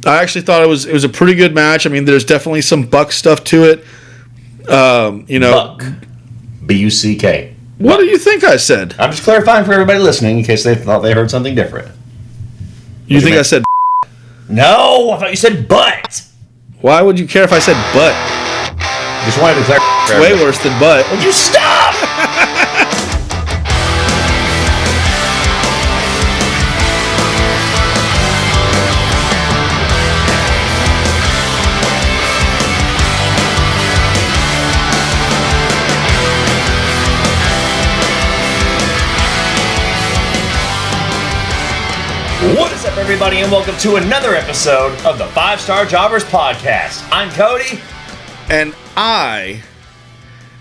I actually thought it was a pretty good match. I mean, there's definitely some Buck stuff to it. Buck. B-U-C-K. What do you think I said? I'm just clarifying for everybody listening in case they thought they heard something different. You think I said? No, I thought you said butt. Why would you care if I said butt? Just wanted to clarify. It's way worse than butt. Would you stop? What is up, everybody, and welcome to another episode of the 5-Star Jobbers Podcast. I'm Cody. And I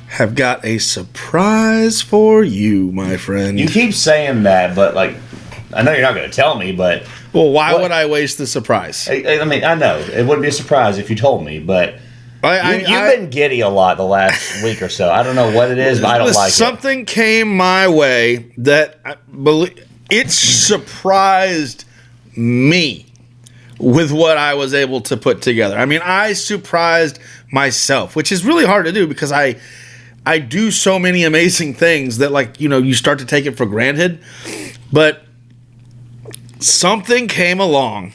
have got a surprise for you, my friend. You keep saying that, but, I know you're not going to tell me, but... Well, why would I waste the surprise? I mean, I know. It wouldn't be a surprise if you told me, but... You've been giddy a lot the last week or so. I don't know what it is, but I don't like it. Something came my way that I believe... It surprised me with what I was able to put together. I mean, I surprised myself, which is really hard to do because I do so many amazing things that, you start to take it for granted. But something came along,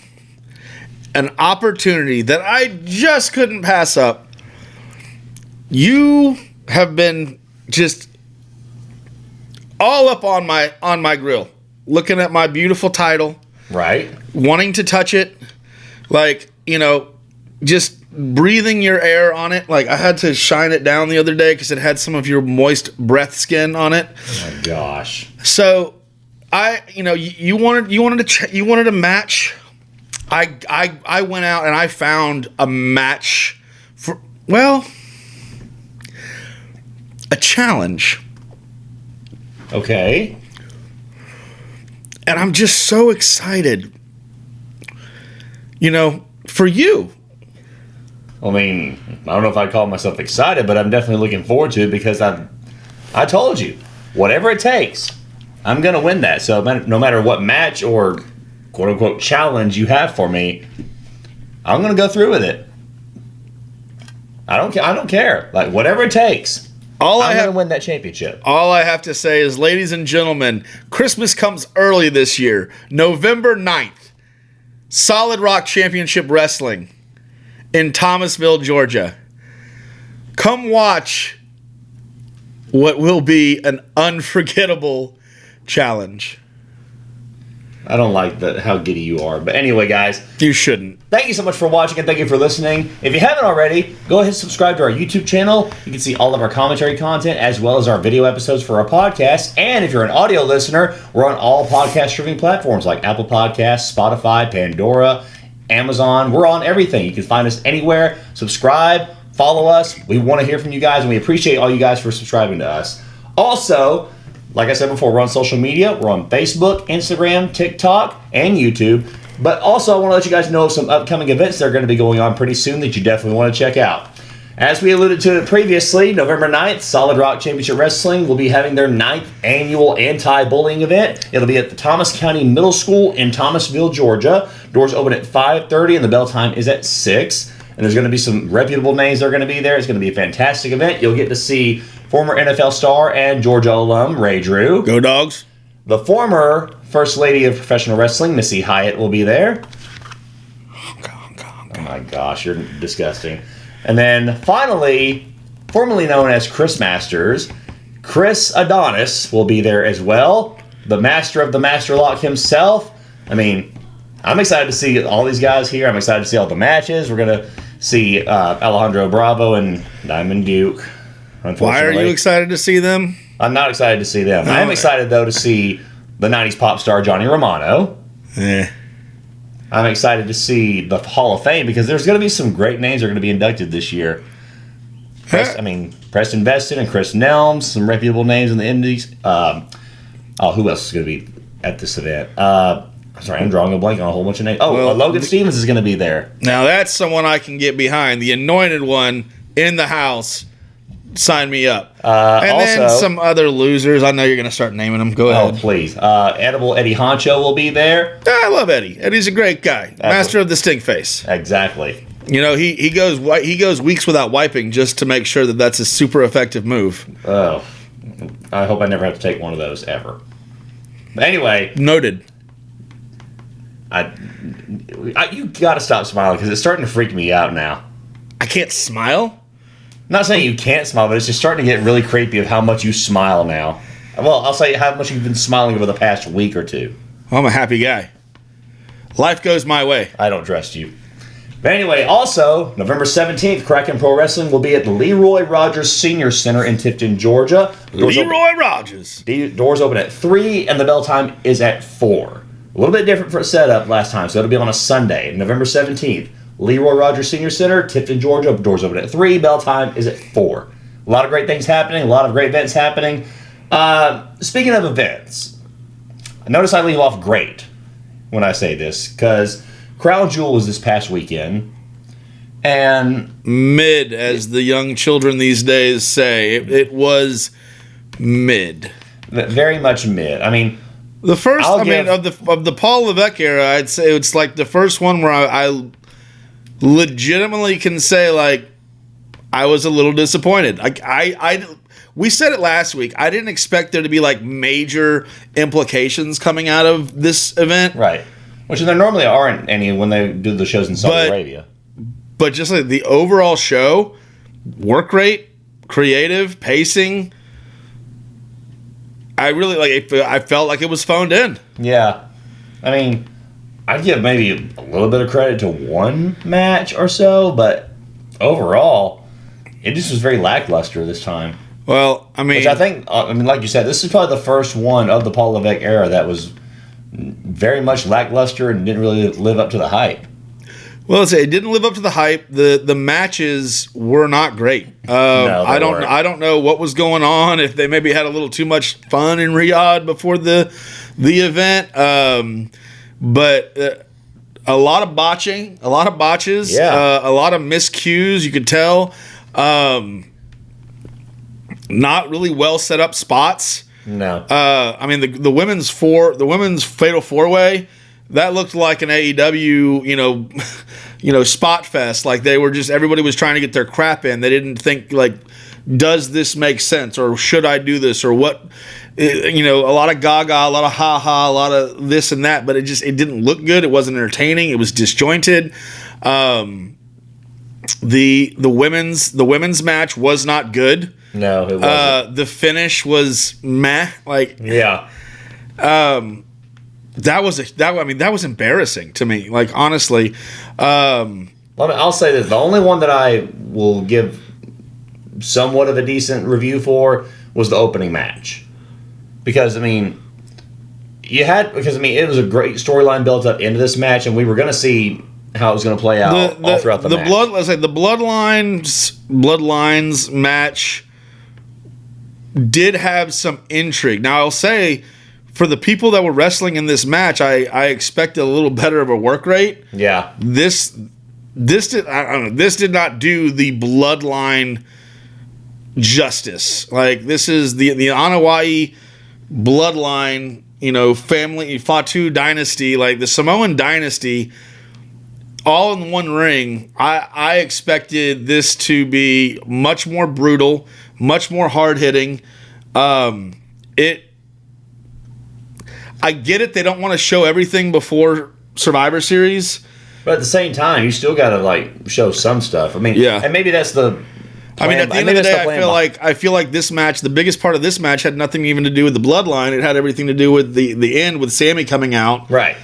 an opportunity that I just couldn't pass up. You have been just all up on my grill. Looking at my beautiful title. Right. Wanting to touch it. Just breathing your air on it. I had to shine it down the other day because it had some of your moist breath skin on it. Oh my gosh. So, you wanted a match. I went out and I found a match for, a challenge. Okay. And I'm just so excited, for you. I mean, I don't know if I'd call myself excited, but I'm definitely looking forward to it because I told you, whatever it takes, I'm going to win that. So no matter what match or quote-unquote challenge you have for me, I'm going to go through with it. I don't care. Whatever it takes. I'm going to win that championship. All I have to say is, ladies and gentlemen, Christmas comes early this year. November 9th, Solid Rock Championship Wrestling in Thomasville, Georgia. Come watch what will be an unforgettable challenge. I don't like how giddy you are. But anyway, guys. You shouldn't. Thank you so much for watching and thank you for listening. If you haven't already, go ahead and subscribe to our YouTube channel. You can see all of our commentary content as well as our video episodes for our podcast. And if you're an audio listener, we're on all podcast streaming platforms like Apple Podcasts, Spotify, Pandora, Amazon. We're on everything. You can find us anywhere. Subscribe, follow us. We want to hear from you guys, and we appreciate all you guys for subscribing to us. Also, like I said before, we're on social media. We're on Facebook, Instagram, TikTok, and YouTube. But also, I want to let you guys know of some upcoming events that are going to be going on pretty soon that you definitely want to check out. As we alluded to it previously, November 9th, Solid Rock Championship Wrestling will be having their 9th annual anti-bullying event. It'll be at the Thomas County Middle School in Thomasville, Georgia. Doors open at 5:30 and the bell time is at 6. And there's going to be some reputable names that are going to be there. It's going to be a fantastic event. You'll get to see former NFL star and Georgia alum Ray Drew. Go Dogs. The former First Lady of Professional Wrestling, Missy Hyatt, will be there. Oh my gosh, you're disgusting. And then finally, formerly known as Chris Masters, Chris Adonis will be there as well. The master of the Master Lock himself. I mean, I'm excited to see all these guys here. I'm excited to see all the matches. We're going to see Alejandro Bravo and Diamond Duke. Why are you excited to see them? I'm not excited to see them. I am excited, though, to see the 90s pop star Johnny Romano. I'm excited to see the Hall of Fame because there's going to be some great names that are going to be inducted this year. Preston Veston and Chris Nelms, some reputable names in the Indies. Who else is going to be at this event? Sorry, I'm drawing a blank on a whole bunch of names. Logan Stevens is going to be there. Now, that's someone I can get behind. The anointed one in the house. Sign me up. And then some other losers. I know you're going to start naming them. Go ahead. Oh, please. Edible Eddie Honcho will be there. I love Eddie. Eddie's a great guy. Master of the stink face. Exactly. You know, he goes weeks without wiping just to make sure that that's a super effective move. Oh, I hope I never have to take one of those ever. But anyway. Noted. You got to stop smiling because it's starting to freak me out now. I can't smile? Not saying you can't smile, but it's just starting to get really creepy of how much you smile now. Well, I'll say how much you've been smiling over the past week or two. I'm a happy guy. Life goes my way. I don't trust you. But anyway, also, November 17th, Kraken Pro Wrestling will be at the Leroy Rogers Senior Center in Tifton, Georgia. Leroy Rogers. Doors open at 3, and the bell time is at 4. A little bit different for a setup last time, so it'll be on a Sunday, November 17th. Leroy Rogers Senior Center, Tifton, Georgia. Doors open at 3. Bell time is at 4. A lot of great things happening. A lot of great events happening. Speaking of events, I notice I leave off great when I say this because Crown Jewel was this past weekend. And mid, as the young children these days say. It was mid. Very much mid. I mean, the first, of the Paul Levesque era, I'd say it's like the first one where I legitimately can say, like, I was a little disappointed. We said it last week. I didn't expect there to be, like, major implications coming out of this event. Right. Which there normally aren't any when they do the shows in Saudi Arabia. But just like the overall show, work rate, creative, pacing, I really I felt like it was phoned in. Yeah. I mean, I'd give maybe a little bit of credit to one match or so, but overall, it just was very lackluster this time. Well, I mean... Which I think, like you said, this is probably the first one of the Paul Levesque era that was very much lackluster and didn't really live up to the hype. Well, let's say it didn't live up to the hype. The matches were not great. No, I don't know what was going on. If they maybe had a little too much fun in Riyadh before the event, but a lot of botches, a lot of miscues. You could tell, not really well set up spots. No. I mean the women's fatal 4-way. That looked like an AEW, spot fest. Like they were just, everybody was trying to get their crap in. They didn't think, like, does this make sense? Or should I do this? Or what? A lot of gaga, a lot of ha-ha, a lot of this and that. But it didn't look good. It wasn't entertaining. It was disjointed. The women's match was not good. No, it wasn't. The finish was meh. Like, yeah. That was embarrassing to me. Like, honestly. I'll say this. The only one that I will give somewhat of a decent review for was the opening match. Because, it was a great storyline built up into this match, and we were going to see how it was going to play out all throughout the match. The Bloodlines match did have some intrigue. Now, I'll say, for the people that were wrestling in this match, I expected a little better of a work rate. Yeah. This did not do the Bloodline justice. Like, this is the Anoa'i Bloodline, family, Fatu dynasty, like the Samoan dynasty, all in one ring. I expected this to be much more brutal, much more hard-hitting. I get it. They don't want to show everything before Survivor Series. But at the same time, you still got to, show some stuff. Yeah. And maybe that's the plan. At the end of the day, I feel like this match, the biggest part of this match had nothing even to do with the Bloodline. It had everything to do with the end with Sammy coming out. Right.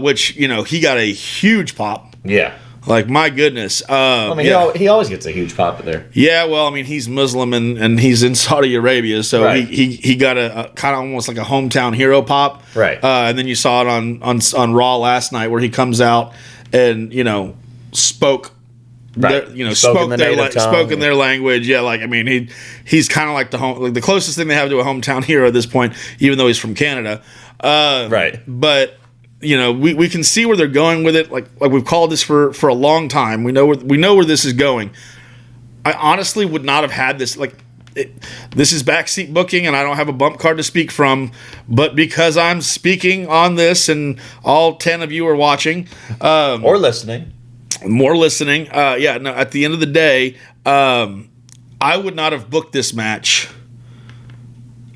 Which, he got a huge pop. Yeah. Like, my goodness. He always gets a huge pop there. Yeah, well, he's Muslim and he's in Saudi Arabia, so right. he got a kind of almost like a hometown hero pop. Right. And then you saw it on Raw last night where he comes out and, spoke. Right. Spoke in their language. Yeah, he's kind of like the closest thing they have to a hometown hero at this point, even though he's from Canada. Right. But we can see where they're going with it. Like we've called this for a long time. We know where this is going. I honestly would not have had this. Like, this is backseat booking, and I don't have a bump card to speak from, but because I'm speaking on this, and all 10 of you are watching or listening, more listening. No. At the end of the day, I would not have booked this match.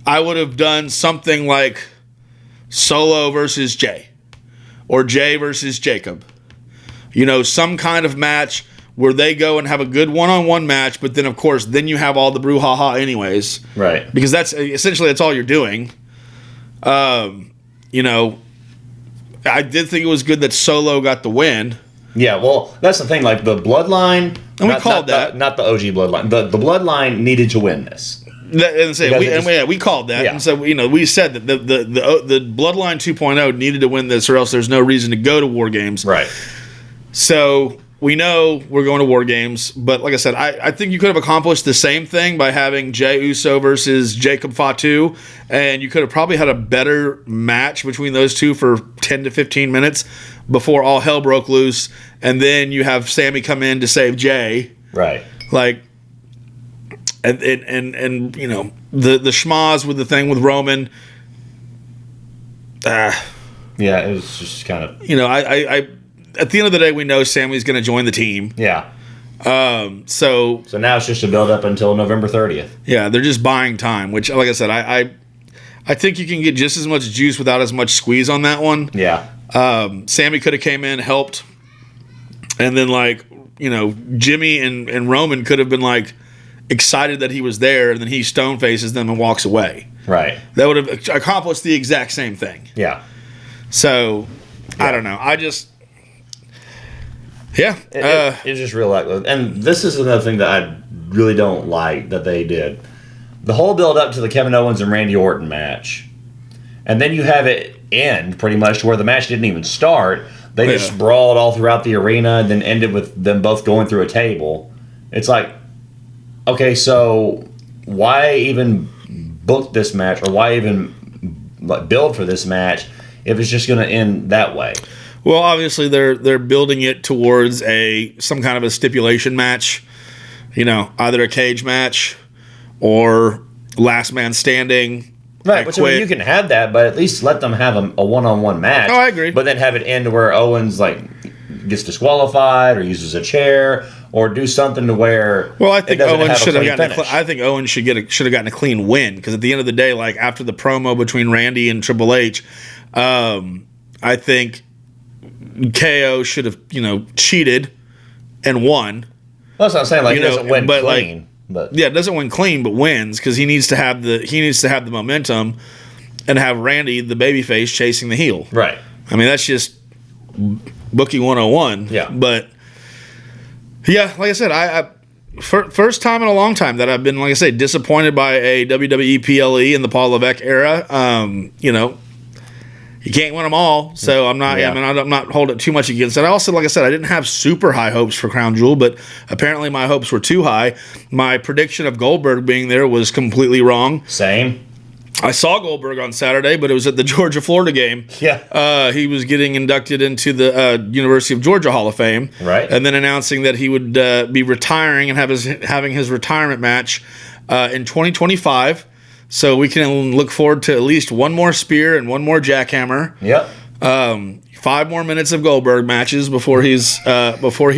I would have done something like Solo versus Jay, or Jay versus Jacob. Some kind of match where they go and have a good one-on-one match, but then, of course, then you have all the brouhaha anyways. Right. Because that's all you're doing. I did think it was good that Solo got the win. Yeah, well, that's the thing. Like, the Bloodline... And we called that. Not the OG Bloodline. The Bloodline needed to win this. We called that. Yeah. And so, we said that the Bloodline 2.0 needed to win this, or else there's no reason to go to War Games. Right. So... we know we're going to War Games, but like I said, I think you could have accomplished the same thing by having Jey Uso versus Jacob Fatu, and you could have probably had a better match between those two for 10 to 15 minutes before all hell broke loose, and then you have Sammy come in to save Jey. Right. Like, and the schmaz with the thing with Roman. Yeah, it was just kind of... I at the end of the day, we know Sammy's going to join the team. Yeah. So now it's just a build up until November 30th. Yeah, they're just buying time, which, like I said, I think you can get just as much juice without as much squeeze on that one. Yeah. Sammy could have came in, helped, and then Jimmy and Roman could have been excited that he was there, and then he stone faces them and walks away. Right. That would have accomplished the exact same thing. Yeah. So I don't know. It's just real lackluster. And this is another thing that I really don't like that they did. The whole build up to the Kevin Owens and Randy Orton match, and then you have it end pretty much to where the match didn't even start. They just brawled all throughout the arena, and then ended with them both going through a table. It's like, okay, so why even book this match, or why even build for this match if it's just going to end that way? Well, obviously they're building it towards some kind of a stipulation match, either a cage match or last man standing. Right, which you can have that, but at least let them have a one-on-one match. Oh, I agree. But then have it end where Owens gets disqualified or uses a chair or do something to where. Well, I think Owens should have gotten. I think Owens should have gotten a clean win, because at the end of the day, after the promo between Randy and Triple H, I think KO should have, cheated and won. Well, that's what I'm saying. He doesn't win clean. Doesn't win clean, but wins, because he needs to have the momentum and have Randy, the babyface, chasing the heel. Right. I mean, that's just booking 101. Yeah. But yeah, like I said, I first time in a long time that I've been, like I say, disappointed by a WWE PLE in the Paul Levesque era. You can't win them all, so I'm not. Yeah. I'm not holding too much against it. I also, like I said, I didn't have super high hopes for Crown Jewel, but apparently my hopes were too high. My prediction of Goldberg being there was completely wrong. Same. I saw Goldberg on Saturday, but it was at the Georgia-Florida game. Yeah. He was getting inducted into the University of Georgia Hall of Fame, right? And then announcing that he would be retiring and having his retirement match in 2025. So we can look forward to at least one more spear and one more jackhammer. Yep. 5 more minutes of Goldberg matches before he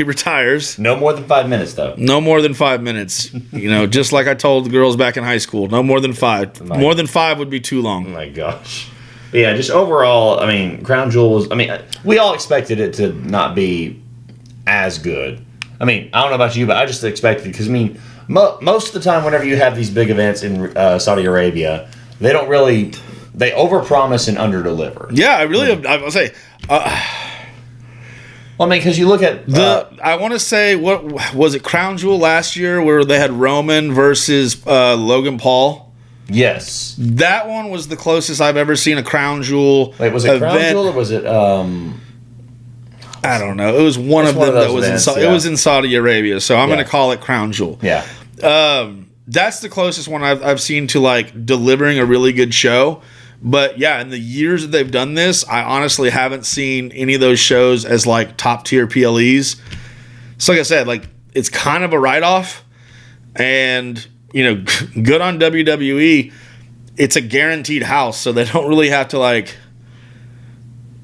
retires. No more than 5 minutes, though. No more than 5 minutes. Just like I told the girls back in high school. No more than 5. More than 5 would be too long. Oh my gosh. Yeah, just overall, I mean, Crown Jewel was. I mean, we all expected it to not be as good. I mean, I don't know about you, but I just expected, because most of the time, whenever you have these big events in Saudi Arabia, they don't really. They overpromise and underdeliver. Yeah, I will say. Well, I mean, because you look at I want to say, what was it, Crown Jewel last year, where they had Roman versus Logan Paul? Yes, that one was the closest I've ever seen a Crown Jewel. Wait, was it Crown Jewel or was it? I don't know. It was one of them that was events, It was in Saudi Arabia, so I'm going to call it Crown Jewel. Yeah. That's the closest one I've seen to delivering a really good show. But yeah, in the years that they've done this, I honestly haven't seen any of those shows as top tier PLEs. So like I said, it's kind of a write off, and good on WWE. It's a guaranteed house, so they don't really have to like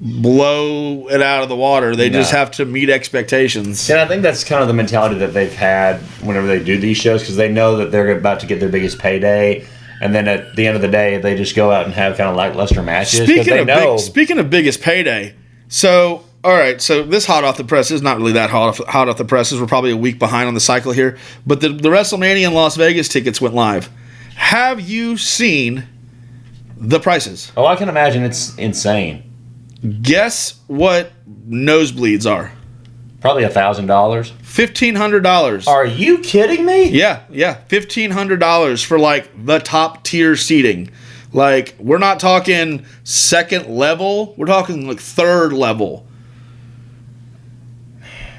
blow it out of the water. They just have to meet expectations. And I think that's kind of the mentality that they've had whenever they do these shows, because they know that they're about to get their biggest payday, and then at the end of the day, they just go out and have kind of lackluster matches. Speaking of biggest payday, so all right, so this hot off the press is not really that hot off the presses. We're probably a week behind on the cycle here, but the WrestleMania in Las Vegas tickets went live. Have you seen the prices? Oh, I can imagine it's insane. Guess what nosebleeds are? Probably $1,000. $1,500. Are you kidding me? Yeah, $1,500 for like the top tier seating. Like, we're not talking second level, we're talking like third level.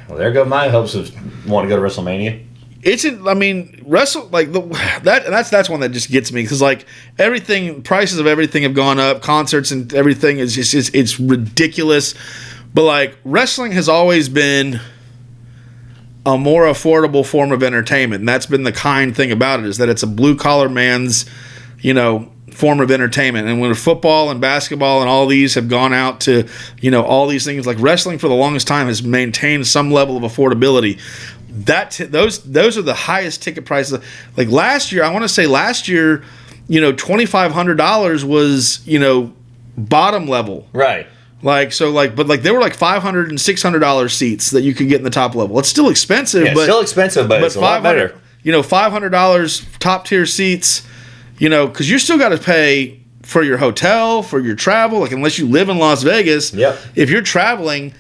Well, there go my hopes of wanting to go to WrestleMania. That's one that just gets me, because like prices of everything have gone up, concerts and everything is just it's ridiculous. But like, wrestling has always been a more affordable form of entertainment, and that's been the kind thing about it, is that it's a blue collar man's form of entertainment. And when football and basketball and all these have gone out to all these things, like wrestling for the longest time has maintained some level of affordability. Those are the highest ticket prices. Like last year, $2,500 was bottom level, right? But they were like $500 and $600 seats that you could get in the top level. It's still expensive, but it's a lot better. $500 top tier seats. Because you still got to pay for your hotel, for your travel. Like, unless you live in Las Vegas, if you're traveling,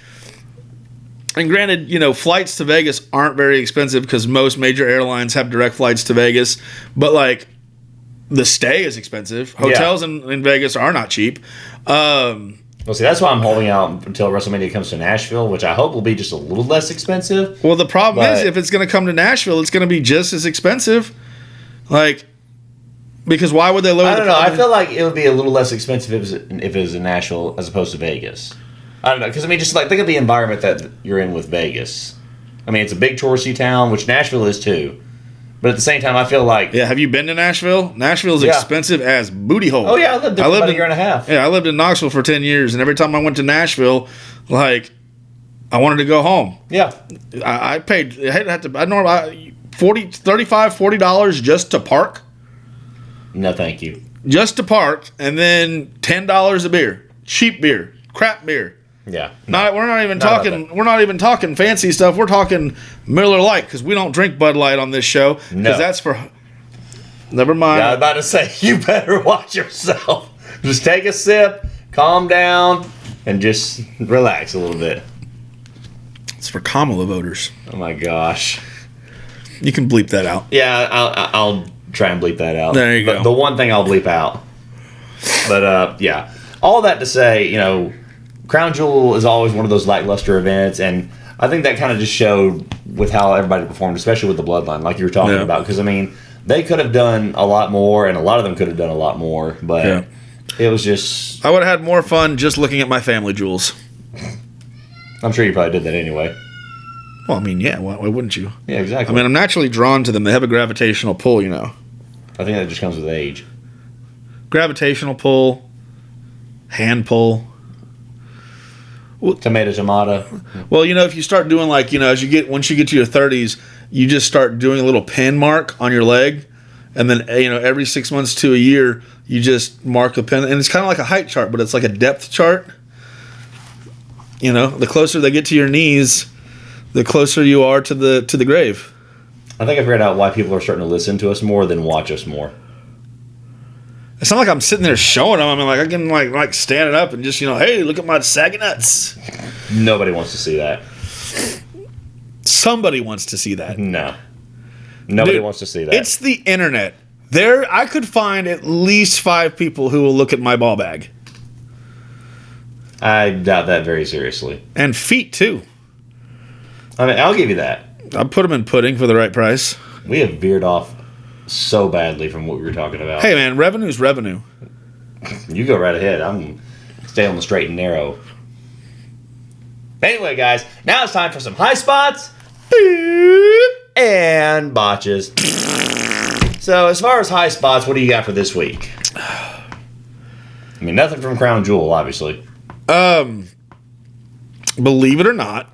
and granted, flights to Vegas aren't very expensive because most major airlines have direct flights to Vegas. But like, the stay is expensive. Hotels in Vegas are not cheap. Well, see, that's why I'm holding out until WrestleMania comes to Nashville, which I hope will be just a little less expensive. Well, the problem is, if it's going to come to Nashville, it's going to be just as expensive. Like, because why would they lower? I don't know. I feel like it would be a little less expensive if it was in Nashville as opposed to Vegas. I don't know, because just like think of the environment that you're in with Vegas. It's a big touristy town, which Nashville is too. But at the same time, I feel like have you been to Nashville? Nashville's expensive as booty hole. Oh yeah, I lived there for about a year and a half. Yeah, I lived in Knoxville for 10 years, and every time I went to Nashville, like, I wanted to go home. Yeah, I paid. I normally $40 just to park. No, thank you. Just to park, and then $10 a beer, cheap beer, crap beer. Yeah, we're not even talking fancy stuff. We're talking Miller Lite, because we don't drink Bud Light on this show. Because that's for. Never mind. Yeah, I was about to say, you better watch yourself. Just take a sip, calm down, and just relax a little bit. It's for Kamala voters. Oh my gosh. You can bleep that out. Yeah, I'll try and bleep that out. There you go. The one thing I'll bleep out. But yeah, all that to say, Crown Jewel is always one of those lackluster events, and I think that kind of just showed with how everybody performed, especially with the Bloodline, like you were talking about. Because they could have done a lot more, and a lot of them could have done a lot more, but it was just. I would have had more fun just looking at my family jewels. I'm sure you probably did that anyway. Well, why wouldn't you? Yeah, exactly. I'm naturally drawn to them. They have a gravitational pull, I think that just comes with age. Gravitational pull, hand pull. Tomato. Well, if you start doing once you get to your 30s, you just start doing a little pin mark on your leg, and then every 6 months to a year, you just mark a pin, and it's kind of like a height chart, but it's like a depth chart. The closer they get to your knees, the closer you are to the grave. I think I figured out why people are starting to listen to us more than watch us more. It's not like I'm sitting there showing them. I can like standing up and just hey, look at my saggy nuts. Nobody wants to see that. Somebody wants to see that. No, nobody wants to see that. It's the internet. I could find at least 5 people who will look at my ball bag. I doubt that very seriously. And feet too. I'll give you that. I'll put them in pudding for the right price. We have veered off so badly from what we were talking about. Hey man, revenue's revenue. You go right ahead. I'm staying on the straight and narrow. Anyway, guys, now it's time for some high spots. Beep. and Botches. So, as far as high spots, what do you got for this week? I mean, nothing from Crown Jewel, obviously. Believe it or not,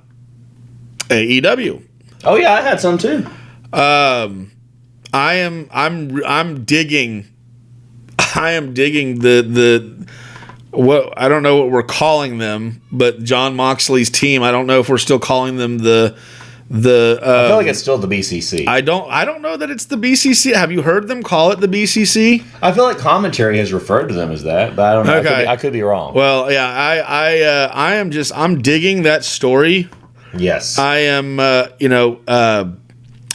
AEW. Oh yeah, I had some too. I'm digging the what I don't know what we're calling them, but John Moxley's team. I don't know if we're still calling them the. I feel like it's still the BCC. I don't know that it's the BCC. Have you heard them call it the BCC? I feel like commentary has referred to them as that, but I don't know. Okay. I could be wrong. Well, yeah, I'm digging that story. Yes. I am,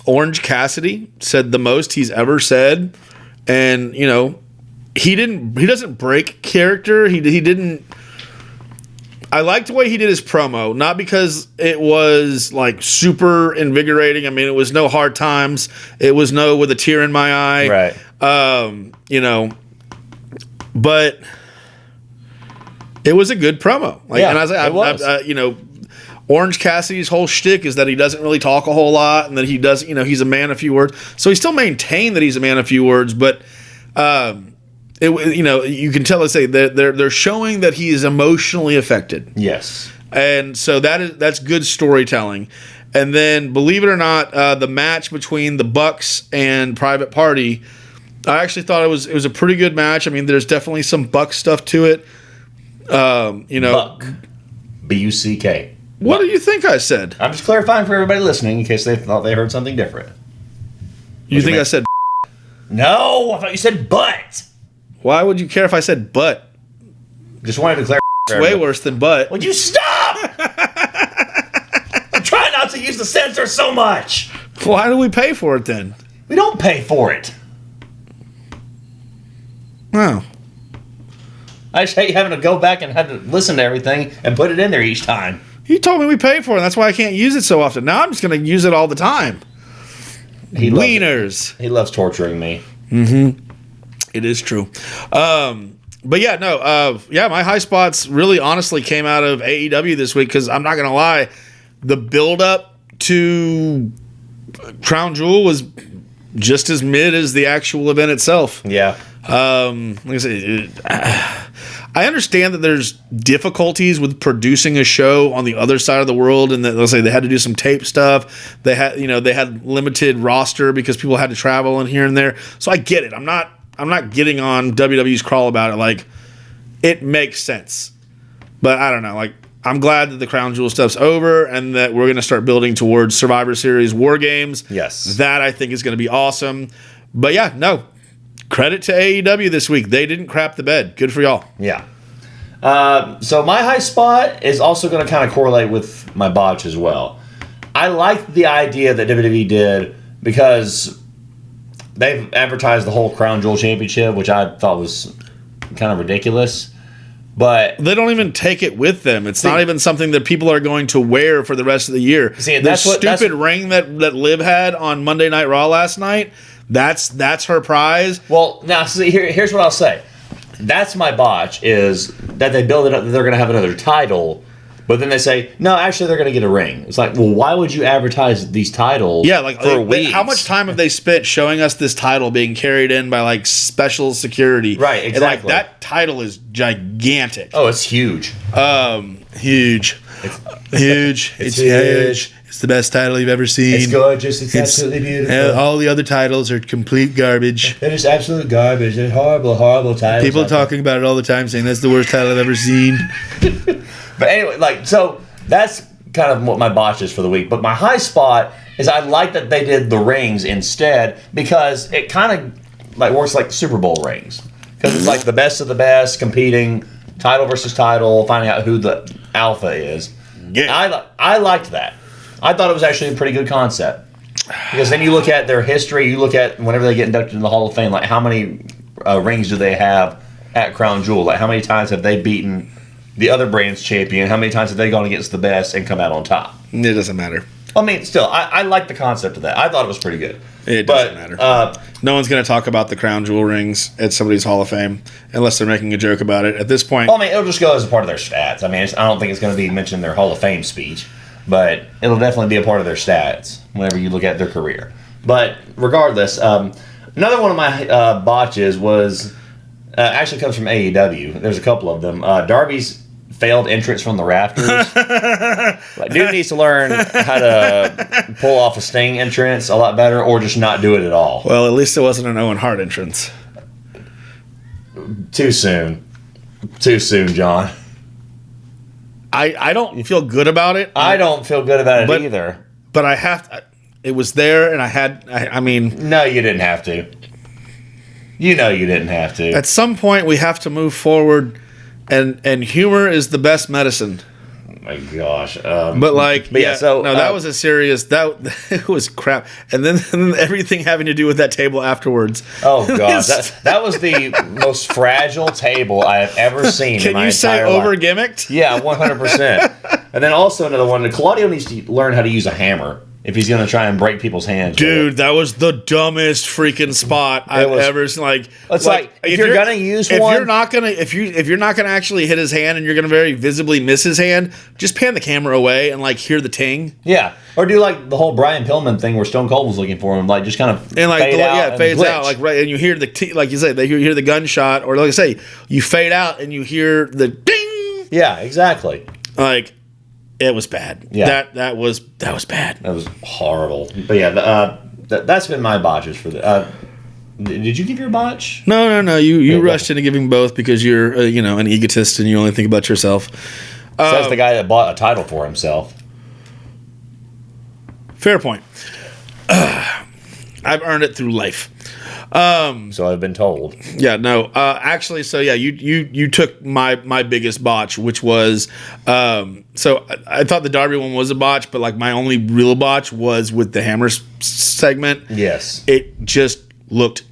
Orange Cassidy said the most he's ever said. And, he doesn't break character. He didn't. I liked the way he did his promo, not because it was like super invigorating. I mean, it was no hard times. It was no with a tear in my eye. Right. But it was a good promo. And I was Orange Cassidy's whole shtick is that he doesn't really talk a whole lot, and that he does, he's a man of few words. So he still maintained that he's a man of few words, but you can tell. Let's say they're showing that he is emotionally affected. Yes, and so that's good storytelling. And then, believe it or not, the match between the Bucks and Private Party, I actually thought it was a pretty good match. I mean, there's definitely some Buck stuff to it. Buck, B-U-C-K. What do you think I said? I'm just clarifying for everybody listening in case they thought they heard something different. You think I said? No, I thought you said butt. Why would you care if I said butt? Just wanted to clarify. It's way worse than butt. Would you stop? I'm trying not to use the censor so much. Why do we pay for it then? We don't pay for it. Oh. I just hate having to go back and have to listen to everything and put it in there each time. You told me we pay for it, and that's why I can't use it so often. Now I'm just going to use it all the time. Wieners. He loves torturing me. Mm-hmm. It is true. But yeah, no. My high spots really honestly came out of AEW this week because I'm not going to lie. The build-up to Crown Jewel was just as mid as the actual event itself. Yeah. Like I said, I understand that there's difficulties with producing a show on the other side of the world, and that, let's say, they had to do some tape stuff. They had limited roster because people had to travel and here and there. So I get it. I'm not getting on WWE's crawl about it. Like, it makes sense, but I don't know. Like, I'm glad that the Crown Jewel stuff's over and that we're going to start building towards Survivor Series War Games. Yes, that I think is going to be awesome. But yeah, no. Credit to AEW this week. They didn't crap the bed. Good for y'all. Yeah. So my high spot is also going to kind of correlate with my botch as well. I like the idea that WWE did because they've advertised the whole Crown Jewel Championship, which I thought was kind of ridiculous. But they don't even take it with them. It's not even something that people are going to wear for the rest of the year. See, the stupid ring that Liv had on Monday Night Raw last night, that's her prize. Well, now see, here's what I'll say. That's my botch, is that they build it up that they're going to have another title, but then they say, no, actually they're going to get a ring. It's like, well, why would you advertise these titles for weeks? How much time have they spent showing us this title being carried in by, like, special security? Right, exactly. And, like, that title is gigantic. Oh, it's huge. Huge. It's huge. It's the best title you've ever seen. It's gorgeous. It's absolutely beautiful. All the other titles are complete garbage. They're just absolute garbage. They're horrible, horrible titles. People talking about it all the time, saying that's the worst title I've ever seen. But anyway, so that's kind of what my botch is for the week. But my high spot is I like that they did the rings instead, because it kind of like works like Super Bowl rings. Because it's like the best of the best competing, title versus title, finding out who the alpha is. Yeah. I liked that. I thought it was actually a pretty good concept. Because then you look at their history, you look at whenever they get inducted in the Hall of Fame, like how many rings do they have at Crown Jewel? Like how many times have they beaten the other brand's champion? How many times have they gone against the best and come out on top? It doesn't matter. I mean, still, I like the concept of that. I thought it was pretty good. It doesn't matter. No one's going to talk about the Crown Jewel rings at somebody's Hall of Fame unless they're making a joke about it. At this point, well, I mean, it'll just go as a part of their stats. I mean, I don't think it's going to be mentioned in their Hall of Fame speech. but it'll definitely be a part of their stats whenever you look at their career. But regardless, another one of my botches was actually comes from AEW. There's a couple of them. Darby's failed entrance from the rafters. Like, dude needs to learn how to pull off a Sting entrance a lot better, or just not do it at all. Well, at least it wasn't an Owen Hart entrance. Too soon, John. I don't feel good about it. I don't feel good about it either. But I have to. It was there, and I mean... No, you didn't have to. You know you didn't have to. At some point, we have to move forward, and humor is the best medicine. Oh my gosh. That was a serious... It was crap. And then everything having to do with that table afterwards. Oh, God. that was the most fragile table I have ever seen in my entire life. Can you say over-gimmicked? Yeah, 100%. And then also another one, Claudio needs to learn how to use a hammer if he's going to try and break people's hands. Dude, that was the dumbest freaking spot I've ever seen. It's like if you're going to use one... If you're not gonna actually hit his hand and you're going to very visibly miss his hand, just pan the camera away and, like, hear the ting. Yeah. Or do, like, the whole Brian Pillman thing where Stone Cold was looking for him, like, just kind of and, like, fade out. Yeah, it fades glitch. out. Like, right, and you hear like you say, you hear the gunshot, or like I say, you fade out and you hear the ding. Yeah, exactly. Like... It was bad. Yeah. That was bad. That was horrible. But yeah, that's been my botches for the. Did you give your botch? No. You rushed into giving both because you're an egotist and you only think about yourself. Says the guy that bought a title for himself. Fair point. I've earned it through life. So I've been told. Yeah, no. Actually, so yeah, you took my biggest botch, which was so I thought the Darby one was a botch, but like my only real botch was with the Hammer segment. Yes, it just looked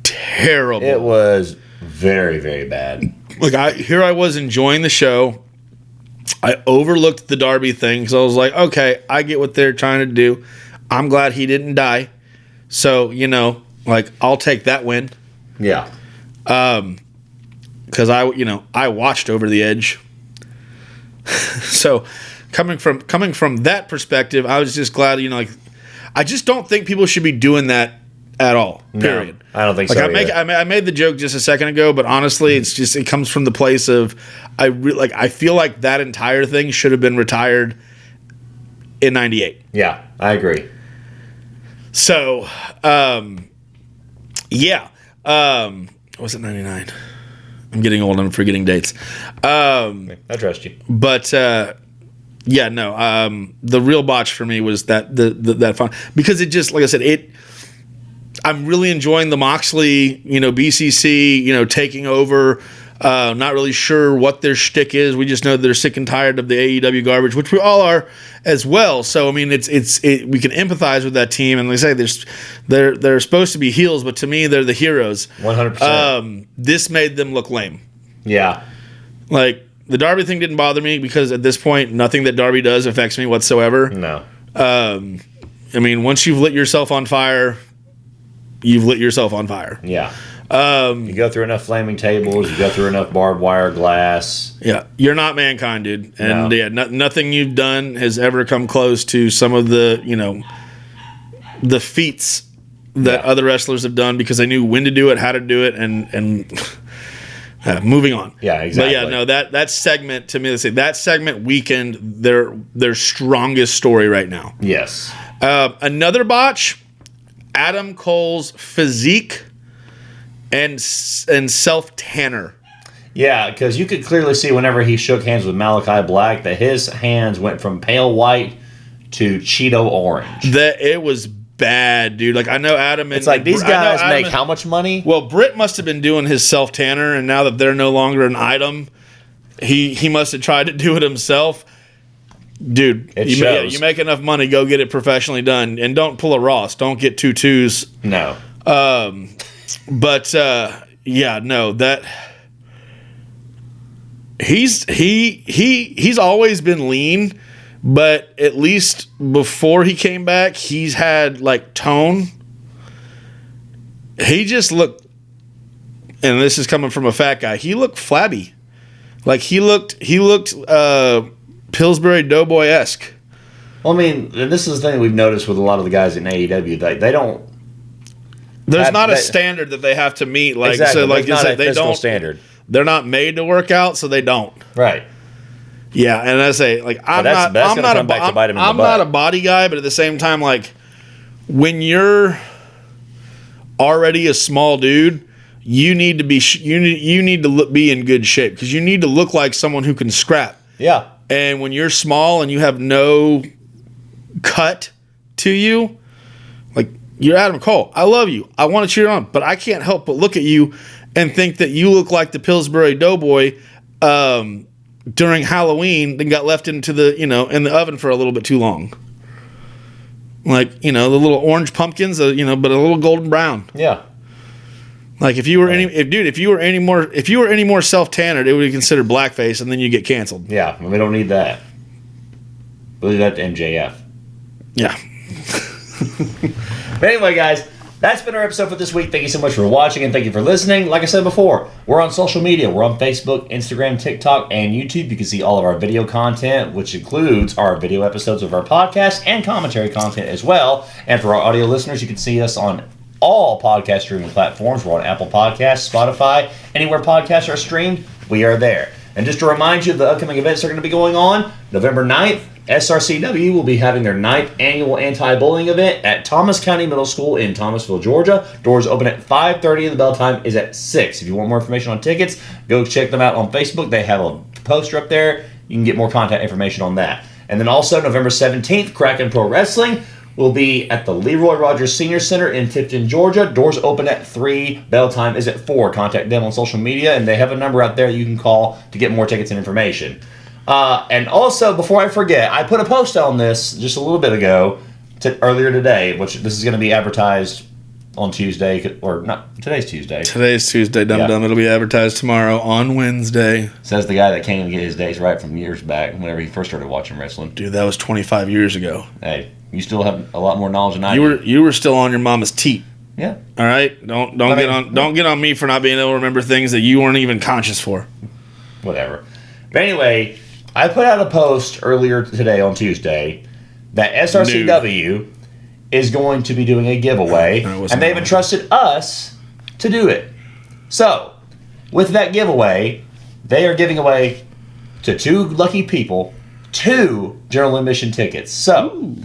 terrible. It was very, very bad. Like I was enjoying the show. I overlooked the Darby thing because I was like, okay, I get what they're trying to do. I'm glad he didn't die. So like, I'll take that win. Yeah. Because I watched Over the Edge. So coming from that perspective, I was just glad, like, I just don't think people should be doing that at all. Period. No, I don't think like, so. I made the joke just a second ago, but honestly, it comes from the place of I feel like that entire thing should have been retired in '98. Yeah, I agree. So, yeah. Was it 99? I'm getting old. I'm forgetting dates. I trust you. But yeah, no. The real botch for me was that fun because it just, like I said, I'm really enjoying the Moxley, BCC, taking over. Not really sure what their shtick is. We just know they're sick and tired of the AEW garbage, which we all are as well. So I mean, we can empathize with that team, and like I say, they're supposed to be heels, but to me, they're the heroes. 100%. This made them look lame. Yeah, like the Darby thing didn't bother me because at this point, nothing that Darby does affects me whatsoever. No. I mean, once you've lit yourself on fire, you've lit yourself on fire. Yeah. You go through enough flaming tables, you go through enough barbed wire glass. Yeah, you're not Mankind, dude. And no. yeah, nothing you've done has ever come close to some of the, the feats that other wrestlers have done because they knew when to do it, how to do it, and moving on. Yeah, exactly. But yeah, no, that segment, to me, let's say that segment weakened their strongest story right now. Yes. Another botch, Adam Cole's physique and self-tanner. Yeah, because you could clearly see whenever he shook hands with Malachi Black that his hands went from pale white to Cheeto orange. That it was bad, dude. Like, I know Adam and... It's like, these guys make how much money? Well, Britt must have been doing his self-tanner, and now that they're no longer an item, he must have tried to do it himself. Dude, you make enough money, go get it professionally done. And don't pull a Ross. Don't get 2 2s. No. But yeah, no, that he's always been lean, but at least before he came back, he's had like tone. He just looked, and this is coming from a fat guy, he looked flabby. Like he looked Pillsbury Doughboy-esque. Well, I mean, and this is the thing we've noticed with a lot of the guys in AEW. They don't. There's not a standard that they have to meet. Like exactly. so, like There's not a they physical don't. standard. They're not made to work out, so they don't. Right. Yeah, and I say like I'm that's not a body guy, but at the same time, like when you're already a small dude, you need to be be in good shape because you need to look like someone who can scrap. Yeah. And when you're small and you have no cut to you, like you're Adam Cole. I love you. I want to cheer on, but I can't help but look at you and think that you look like the Pillsbury Doughboy during Halloween that got left into the in the oven for a little bit too long. Like the little orange pumpkins, but a little golden brown. Yeah. Like if you were if you were any more self-tannered, it would be considered blackface, and then you get canceled. Yeah, we don't need that. We'll leave that to MJF. Yeah. But anyway, guys, that's been our episode for this week. Thank you so much for watching, and thank you for listening. Like I said before, we're on social media. We're on Facebook, Instagram, TikTok, and YouTube. You can see all of our video content, which includes our video episodes of our podcast and commentary content as well. And for our audio listeners, you can see us on all podcast streaming platforms. We're on Apple Podcasts, Spotify, anywhere podcasts are streamed, we are there. And just to remind you of the upcoming events that are going to be going on, November 9th, SRCW will be having their 9th annual anti-bullying event at Thomas County Middle School in Thomasville, Georgia. Doors open at 5:30 and the bell time is at 6. If you want more information on tickets, go check them out on Facebook. They have a poster up there. You can get more contact information on that. And then also November 17th, Kraken Pro Wrestling will be at the Leroy Rogers Senior Center in Tifton, Georgia. Doors open at 3. Bell time is at 4. Contact them on social media, and they have a number out there you can call to get more tickets and information. And also, before I forget, I put a post on this just a little bit ago, earlier today, which this is going to be advertised on Tuesday, or not, today's Tuesday. Today's Tuesday, dum-dum. It'll be advertised tomorrow on Wednesday. Says the guy that can't even get his days right from years back, whenever he first started watching wrestling. Dude, that was 25 years ago. Hey, you still have a lot more knowledge than I do. You were still on your mama's teat. Yeah. All right? Don't get on me for not being able to remember things that you weren't even conscious for. Whatever. But anyway, I put out a post earlier today on Tuesday that SRCW is going to be doing a giveaway, and they've entrusted us to do it. So, with that giveaway, they are giving away to 2 lucky people 2 general admission tickets. So,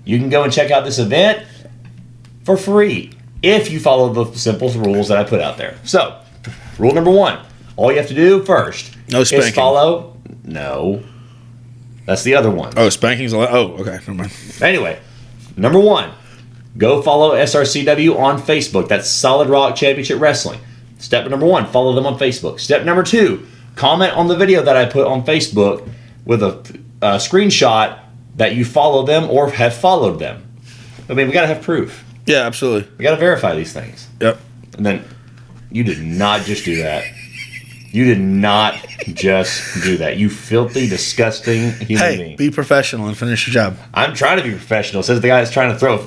you can go and check out this event for free if you follow the simple rules that I put out there. So, rule number 1, all you have to do first is follow. No. That's the other one. Oh, spanking's allowed. Oh, okay. Never mind. Anyway, number 1, go follow SRCW on Facebook. That's Solid Rock Championship Wrestling. Step number 1, follow them on Facebook. Step number 2, comment on the video that I put on Facebook with a screenshot that you follow them or have followed them. I mean, we got to have proof. Yeah, absolutely. We got to verify these things. Yep. And then you did not just do that. You did not just do that. You filthy, disgusting human being. Be professional and finish your job. I'm trying to be professional, says the guy that's trying to throw.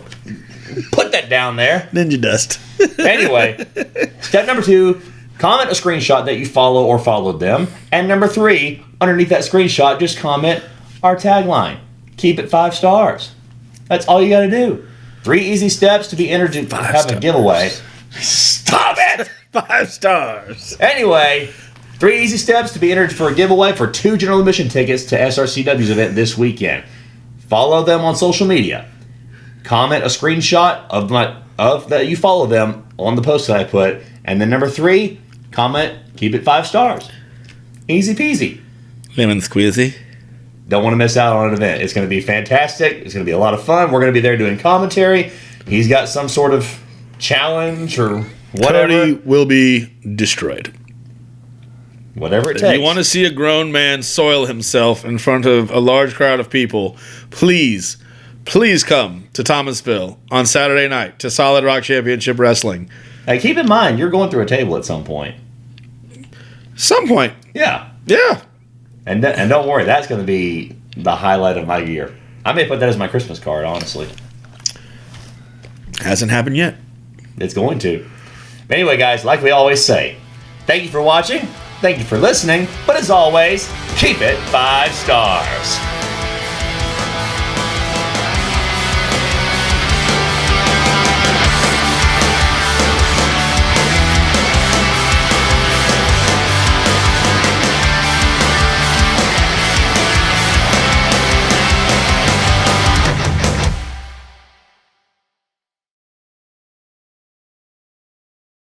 Put that down there. Ninja dust. Anyway, step number 2, comment a screenshot that you follow or followed them. And number 3, underneath that screenshot, just comment our tagline. Keep it 5 stars. That's all you got to do. 3 easy steps to be entered to have a giveaway. Stop it! 5 stars. Anyway, 3 easy steps to be entered for a giveaway for 2 general admission tickets to SRCW's event this weekend. Follow them on social media. Comment a screenshot of that you follow them on the post that I put. And then number 3, comment, keep it 5 stars. Easy peasy. Lemon squeezy. Don't want to miss out on an event. It's going to be fantastic. It's going to be a lot of fun. We're going to be there doing commentary. He's got some sort of challenge or whatever. Cody will be destroyed. Whatever it takes. If you want to see a grown man soil himself in front of a large crowd of people, please come to Thomasville on Saturday night to Solid Rock Championship Wrestling. Hey, keep in mind, you're going through a table at some point. Some point. Yeah. Yeah. And don't worry, that's going to be the highlight of my year. I may put that as my Christmas card, honestly. Hasn't happened yet. It's going to. But anyway, guys, like we always say, thank you for watching. Thank you for listening. But as always, keep it 5 stars.